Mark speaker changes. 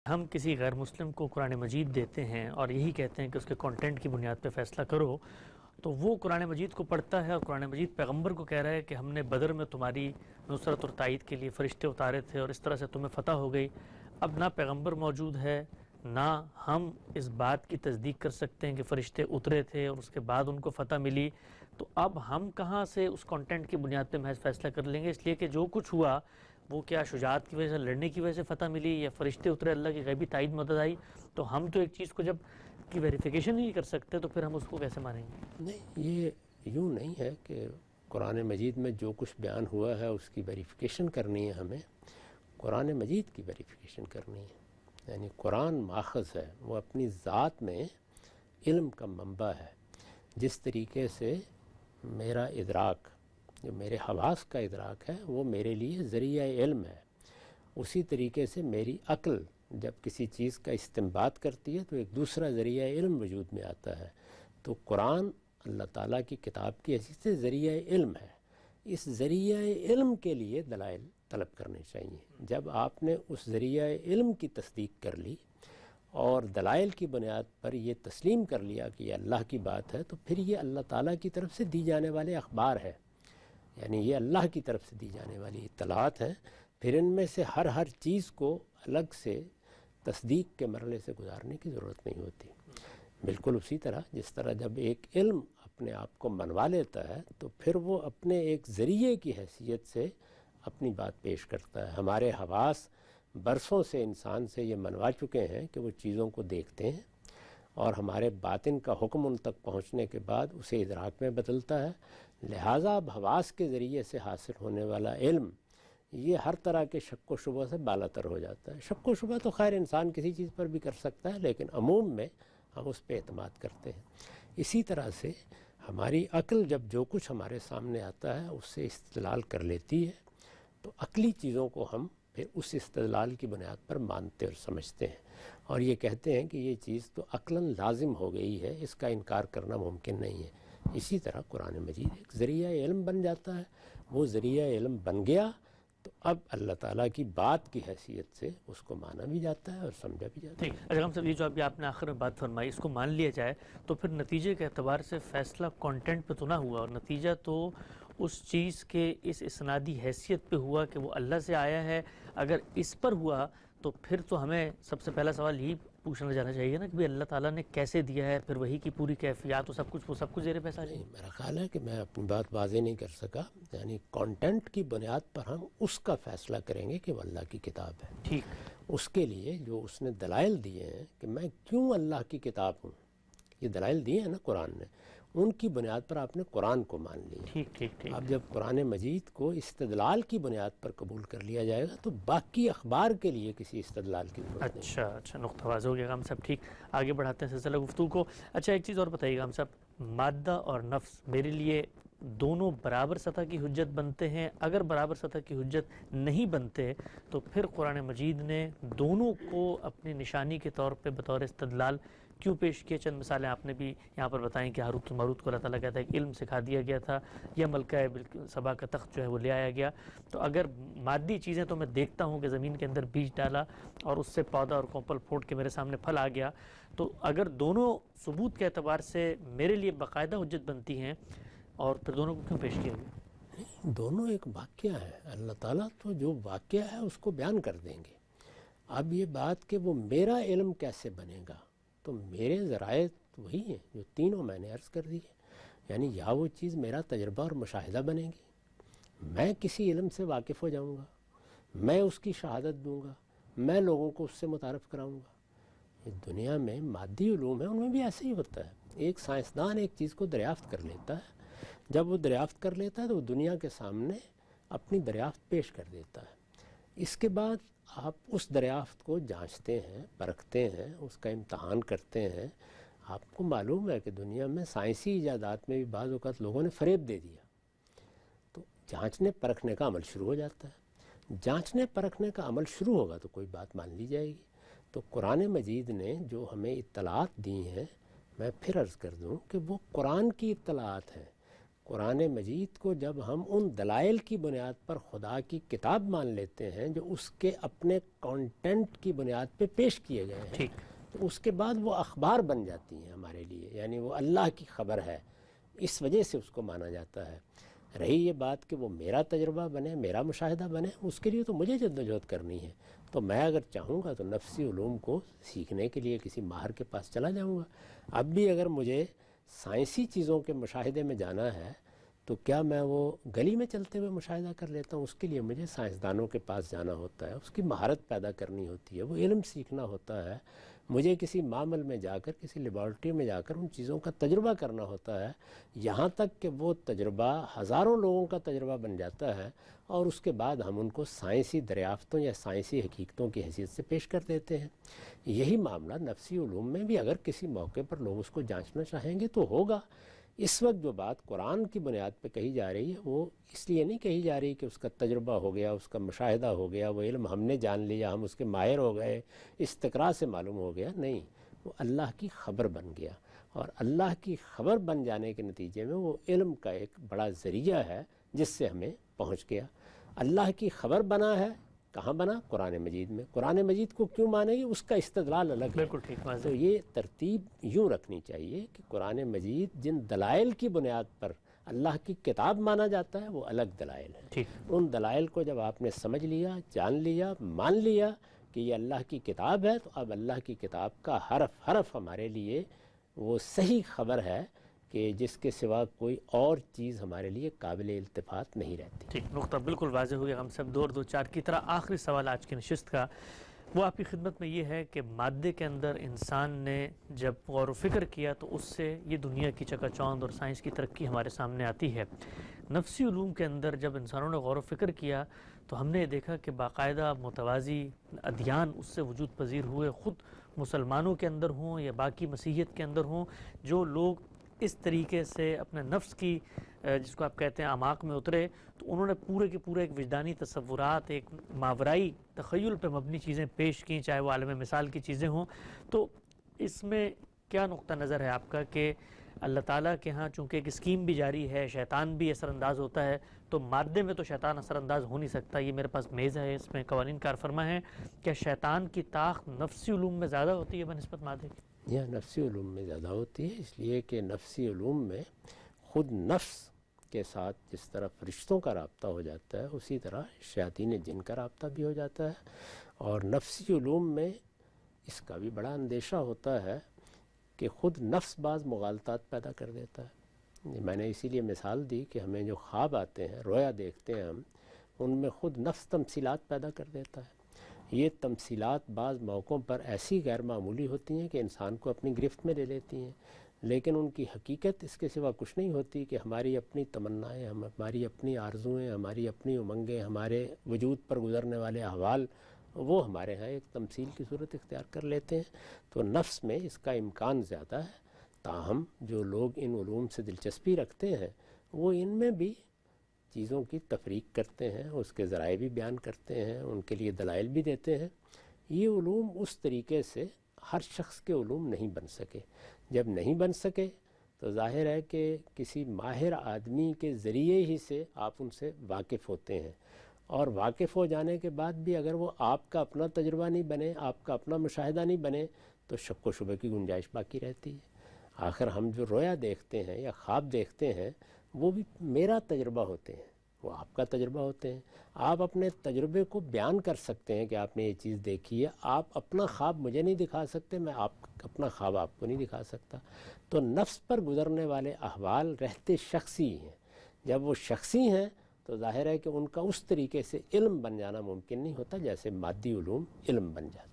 Speaker 1: ہم کسی غیر مسلم کو قرآن مجید دیتے ہیں اور یہی کہتے ہیں کہ اس کے کانٹینٹ کی بنیاد پہ فیصلہ کرو، تو وہ قرآن مجید کو پڑھتا ہے اور قرآن مجید پیغمبر کو کہہ رہا ہے کہ ہم نے بدر میں تمہاری نصرت اور تائید کے لیے فرشتے اتارے تھے اور اس طرح سے تمہیں فتح ہو گئی۔ اب نہ پیغمبر موجود ہے، نہ ہم اس بات کی تصدیق کر سکتے ہیں کہ فرشتے اترے تھے اور اس کے بعد ان کو فتح ملی، تو اب ہم کہاں سے اس کانٹینٹ کی بنیاد پہ محض فیصلہ کر لیں گے؟ اس لیے کہ جو کچھ ہوا وہ کیا شجاعت کی وجہ سے، لڑنے کی وجہ سے فتح ملی، یا فرشتے اترے، اللہ کی غیبی تائید مدد آئی؟ تو ہم تو ایک چیز کو جب کی ویریفیکیشن ہی نہیں کر سکتے تو پھر ہم اس کو کیسے مانیں گے؟
Speaker 2: نہیں، یہ یوں نہیں ہے کہ قرآن مجید میں جو کچھ بیان ہوا ہے اس کی ویریفیکیشن کرنی ہے، ہمیں قرآن مجید کی ویریفیکیشن کرنی ہے۔ یعنی قرآن ماخذ ہے، وہ اپنی ذات میں علم کا منبع ہے۔ جس طریقے سے میرا ادراک، جو میرے حواس کا ادراک ہے، وہ میرے لیے ذریعہ علم ہے، اسی طریقے سے میری عقل جب کسی چیز کا استنباط کرتی ہے تو ایک دوسرا ذریعہ علم وجود میں آتا ہے۔ تو قرآن اللہ تعالیٰ کی کتاب کی حیثیت سے ذریعہ علم ہے۔ اس ذریعہ علم کے لیے دلائل طلب کرنے چاہیے۔ جب آپ نے اس ذریعہ علم کی تصدیق کر لی اور دلائل کی بنیاد پر یہ تسلیم کر لیا کہ یہ اللہ کی بات ہے، تو پھر یہ اللہ تعالیٰ کی طرف سے دی جانے والے اخبار ہے، یعنی یہ اللہ کی طرف سے دی جانے والی اطلاعات ہیں۔ پھر ان میں سے ہر چیز کو الگ سے تصدیق کے مرحلے سے گزارنے کی ضرورت نہیں ہوتی۔ بالکل اسی طرح جس طرح جب ایک علم اپنے آپ کو منوا لیتا ہے تو پھر وہ اپنے ایک ذریعے کی حیثیت سے اپنی بات پیش کرتا ہے۔ ہمارے حواس برسوں سے انسان سے یہ منوا چکے ہیں کہ وہ چیزوں کو دیکھتے ہیں اور ہمارے باطن کا حکم ان تک پہنچنے کے بعد اسے ادراک میں بدلتا ہے۔ لہٰذا اب حواس کے ذریعے سے حاصل ہونے والا علم یہ ہر طرح کے شک و شبہ سے بالا تر ہو جاتا ہے۔ شک و شبہ تو خیر انسان کسی چیز پر بھی کر سکتا ہے، لیکن عموم میں ہم اس پہ اعتماد کرتے ہیں۔ اسی طرح سے ہماری عقل جب جو کچھ ہمارے سامنے آتا ہے اس سے استدلال کر لیتی ہے، تو عقلی چیزوں کو ہم پھر اس استدلال کی بنیاد پر مانتے اور سمجھتے ہیں، اور یہ کہتے ہیں کہ یہ چیز تو عقلاً لازم ہو گئی ہے، اس کا انکار کرنا ممکن نہیں ہے۔ اسی طرح قرآن مجید ایک ذریعہ علم بن جاتا ہے۔ وہ ذریعہ علم بن گیا تو اب اللہ تعالیٰ کی بات کی حیثیت سے اس کو مانا بھی جاتا ہے اور سمجھا بھی جاتا ہے۔
Speaker 1: اچھا ہم سب یہ جو ابھی آپ نے آخر میں بات فرمائی، اس کو مان لیا جائے تو پھر نتیجے کے اعتبار سے فیصلہ کانٹینٹ پہ تو نہ ہوا، اور نتیجہ تو اس چیز کے اس اسنادی حیثیت پہ ہوا کہ وہ اللہ سے آیا ہے۔ اگر اس پر ہوا تو پھر تو ہمیں سب سے پہلا سوال یہی پوچھنا جانا چاہیے نا کہ بھی اللہ تعالیٰ نے کیسے دیا ہے، پھر وہی کی پوری کیفیات وہ سب کچھ زیر بحث آ جائے۔
Speaker 2: میرا خیال ہے کہ میں اپنی بات واضح نہیں کر سکا، یعنی کانٹینٹ کی بنیاد پر ہم اس کا فیصلہ کریں گے کہ وہ اللہ کی کتاب ہے۔
Speaker 1: ٹھیک،
Speaker 2: اس کے لیے جو اس نے دلائل دیے ہیں کہ میں کیوں اللہ کی کتاب ہوں، یہ دلائل دیے ہیں نا قرآن نے، ان کی بنیاد پر آپ نے قرآن کو مان لیا۔
Speaker 1: ٹھیک۔
Speaker 2: اب جب قرآن مجید کو استدلال کی بنیاد پر قبول کر لیا جائے گا تو باقی اخبار کے لیے کسی استدلال کی ضرورت نہیں۔
Speaker 1: اچھا نقطہ واضح ہو گیا ہم سب۔ ٹھیک، آگے بڑھاتے ہیں سلسلہ گفتگو کو۔ اچھا ایک چیز اور بتائیے گا ہم سب، مادہ اور نفس میرے لیے دونوں برابر سطح کی حجت بنتے ہیں؟ اگر برابر سطح کی حجت نہیں بنتے تو پھر قرآن مجید نے دونوں کو اپنی نشانی کے طور پہ بطور استدلال کیوں پیش کیے؟ چند مثالیں آپ نے بھی یہاں پر بتائیں کہ ہاروت و ماروت کو اللہ تعالیٰ کہتا ہے کہ علم سکھا دیا گیا تھا، یا ملکہ سبا کا تخت جو ہے وہ لے آیا گیا۔ تو اگر مادی چیزیں تو میں دیکھتا ہوں کہ زمین کے اندر بیج ڈالا اور اس سے پودا اور کوپل پھوٹ کے میرے سامنے پھل آ گیا، تو اگر دونوں ثبوت کے اعتبار سے میرے لیے باقاعدہ حجت بنتی ہیں، اور پھر دونوں کو کیوں پیش کیا گیا؟
Speaker 2: دونوں ایک واقعہ ہے، اللہ تعالیٰ تو جو واقعہ ہے اس کو بیان کر دیں گے۔ اب یہ بات کہ وہ میرا علم کیسے بنے گا، تو میرے ذرائع وہی ہیں جو تینوں میں نے عرض کر دی ہے، یعنی یا وہ چیز میرا تجربہ اور مشاہدہ بنے گی، میں کسی علم سے واقف ہو جاؤں گا، میں اس کی شہادت دوں گا، میں لوگوں کو اس سے متعارف کراؤں گا۔ یہ دنیا میں مادی علوم ہے، ان میں بھی ایسے ہی ہوتا ہے۔ ایک سائنسدان ایک چیز کو دریافت کر لیتا ہے، جب وہ دریافت کر لیتا ہے تو وہ دنیا کے سامنے اپنی دریافت پیش کر دیتا ہے۔ اس کے بعد آپ اس دریافت کو جانچتے ہیں، پرکھتے ہیں، اس کا امتحان کرتے ہیں۔ آپ کو معلوم ہے کہ دنیا میں سائنسی ایجادات میں بھی بعض اوقات لوگوں نے فریب دے دیا، تو جانچنے پرکھنے کا عمل شروع ہو جاتا ہے۔ جانچنے پرکھنے کا عمل شروع ہوگا تو کوئی بات مان لی جائے گی۔ تو قرآن مجید نے جو ہمیں اطلاعات دی ہیں، میں پھر عرض کر دوں کہ وہ قرآن کی اطلاعات ہیں۔ قرآن مجید کو جب ہم ان دلائل کی بنیاد پر خدا کی کتاب مان لیتے ہیں جو اس کے اپنے کانٹینٹ کی بنیاد پہ پیش کیے گئے ہیں، تو اس کے بعد وہ اخبار بن جاتی ہیں ہمارے لیے، یعنی وہ اللہ کی خبر ہے، اس وجہ سے اس کو مانا جاتا ہے۔ رہی یہ بات کہ وہ میرا تجربہ بنے، میرا مشاہدہ بنے، اس کے لیے تو مجھے جدوجہد کرنی ہے۔ تو میں اگر چاہوں گا تو نفسی علوم کو سیکھنے کے لیے کسی ماہر کے پاس چلا جاؤں گا۔ اب بھی اگر مجھے سائنسی چیزوں کے مشاہدے میں جانا ہے تو کیا میں وہ گلی میں چلتے ہوئے مشاہدہ کر لیتا ہوں؟ اس کے لیے مجھے سائنسدانوں کے پاس جانا ہوتا ہے، اس کی مہارت پیدا کرنی ہوتی ہے، وہ علم سیکھنا ہوتا ہے، مجھے کسی معمل میں جا کر، کسی لیبارٹری میں جا کر ان چیزوں کا تجربہ کرنا ہوتا ہے، یہاں تک کہ وہ تجربہ ہزاروں لوگوں کا تجربہ بن جاتا ہے، اور اس کے بعد ہم ان کو سائنسی دریافتوں یا سائنسی حقیقتوں کی حیثیت سے پیش کر دیتے ہیں۔ یہی معاملہ نفسی علوم میں بھی اگر کسی موقع پر لوگ اس کو جانچنا چاہیں گے تو ہوگا۔ اس وقت جو بات قرآن کی بنیاد پہ کہی جا رہی ہے وہ اس لیے نہیں کہی جا رہی کہ اس کا تجربہ ہو گیا، اس کا مشاہدہ ہو گیا، وہ علم ہم نے جان لیا، ہم اس کے ماہر ہو گئے، استقراء سے معلوم ہو گیا، نہیں، وہ اللہ کی خبر بن گیا، اور اللہ کی خبر بن جانے کے نتیجے میں وہ علم کا ایک بڑا ذریعہ ہے جس سے ہمیں پہنچ گیا۔ اللہ کی خبر بنا ہے، کہاں بنا؟ قرآن مجید میں۔ قرآن مجید کو کیوں مانے گی؟ اس کا استدلال الگ ہے۔
Speaker 1: بالکل ٹھیک بات
Speaker 2: تو
Speaker 1: ہے۔
Speaker 2: یہ ترتیب یوں رکھنی چاہیے کہ قرآن مجید جن دلائل کی بنیاد پر اللہ کی کتاب مانا جاتا ہے وہ الگ دلائل ہیں۔
Speaker 1: ٹھیک،
Speaker 2: ان دلائل کو جب آپ نے سمجھ لیا، جان لیا، مان لیا کہ یہ اللہ کی کتاب ہے، تو اب اللہ کی کتاب کا حرف حرف ہمارے لیے وہ صحیح خبر ہے کہ جس کے سوا کوئی اور چیز ہمارے لیے قابل التفات نہیں رہتی۔
Speaker 1: ٹھیک، نقطہ بالکل واضح ہو گیا ہم سب۔ 2 اور 2 4 کی طرح آخری سوال آج کی نشست کا وہ آپ کی خدمت میں یہ ہے کہ مادے کے اندر انسان نے جب غور و فکر کیا تو اس سے یہ دنیا کی چکا چوند اور سائنس کی ترقی ہمارے سامنے آتی ہے۔ نفسی علوم کے اندر جب انسانوں نے غور و فکر کیا تو ہم نے دیکھا کہ باقاعدہ متوازی ادیان اس سے وجود پذیر ہوئے، خود مسلمانوں کے اندر ہوں یا باقی مسیحیت کے اندر ہوں، جو لوگ اس طریقے سے اپنے نفس کی جس کو آپ کہتے ہیں اعماق میں اترے، تو انہوں نے پورے کے پورے ایک وجدانی تصورات، ایک ماورائی تخیل پہ مبنی چیزیں پیش کیں، چاہے وہ عالم مثال کی چیزیں ہوں۔ تو اس میں کیا نقطہ نظر ہے آپ کا کہ اللہ تعالیٰ کے ہاں چونکہ ایک اسکیم بھی جاری ہے، شیطان بھی اثر انداز ہوتا ہے، تو مادے میں تو شیطان اثر انداز ہو نہیں سکتا۔ یہ میرے پاس میز ہے، اس میں قوانین کار فرما ہے، کیا شیطان کی طاقت نفسی علوم میں زیادہ ہوتی ہے بنسبت مادے کی؟
Speaker 2: یہ نفسی علوم میں زیادہ ہوتی ہے، اس لیے کہ نفسی علوم میں خود نفس کے ساتھ جس طرح فرشتوں کا رابطہ ہو جاتا ہے اسی طرح شیاطین جن کا رابطہ بھی ہو جاتا ہے، اور نفسی علوم میں اس کا بھی بڑا اندیشہ ہوتا ہے کہ خود نفس بعض مغالطات پیدا کر دیتا ہے۔ میں نے اسی لیے مثال دی کہ ہمیں جو خواب آتے ہیں، رویا دیکھتے ہیں ہم، ان میں خود نفس تمثیلات پیدا کر دیتا ہے۔ یہ تمثیلات بعض موقعوں پر ایسی غیر معمولی ہوتی ہیں کہ انسان کو اپنی گرفت میں لے لیتی ہیں، لیکن ان کی حقیقت اس کے سوا کچھ نہیں ہوتی کہ ہماری اپنی تمنائیں، ہماری اپنی آرزوئیں، ہماری اپنی امنگیں، ہمارے وجود پر گزرنے والے احوال، وہ ہمارے ہاں ایک تمثیل کی صورت اختیار کر لیتے ہیں۔ تو نفس میں اس کا امکان زیادہ ہے، تاہم جو لوگ ان علوم سے دلچسپی رکھتے ہیں وہ ان میں بھی چیزوں کی تفریق کرتے ہیں، اس کے ذرائع بھی بیان کرتے ہیں، ان کے لیے دلائل بھی دیتے ہیں۔ یہ علوم اس طریقے سے ہر شخص کے علوم نہیں بن سکے۔ جب نہیں بن سکے تو ظاہر ہے کہ کسی ماہر آدمی کے ذریعے ہی سے آپ ان سے واقف ہوتے ہیں، اور واقف ہو جانے کے بعد بھی اگر وہ آپ کا اپنا تجربہ نہیں بنے، آپ کا اپنا مشاہدہ نہیں بنے، تو شک و شبہ کی گنجائش باقی رہتی ہے۔ آخر ہم جو رویا دیکھتے ہیں یا خواب دیکھتے ہیں وہ بھی میرا تجربہ ہوتے ہیں، وہ آپ کا تجربہ ہوتے ہیں۔ آپ اپنے تجربے کو بیان کر سکتے ہیں کہ آپ نے یہ چیز دیکھی ہے، آپ اپنا خواب مجھے نہیں دکھا سکتے، میں اپنا خواب آپ کو نہیں دکھا سکتا۔ تو نفس پر گزرنے والے احوال رہتے شخصی ہیں، جب وہ شخصی ہیں تو ظاہر ہے کہ ان کا اس طریقے سے علم بن جانا ممکن نہیں ہوتا جیسے مادی علوم علم بن جاتے۔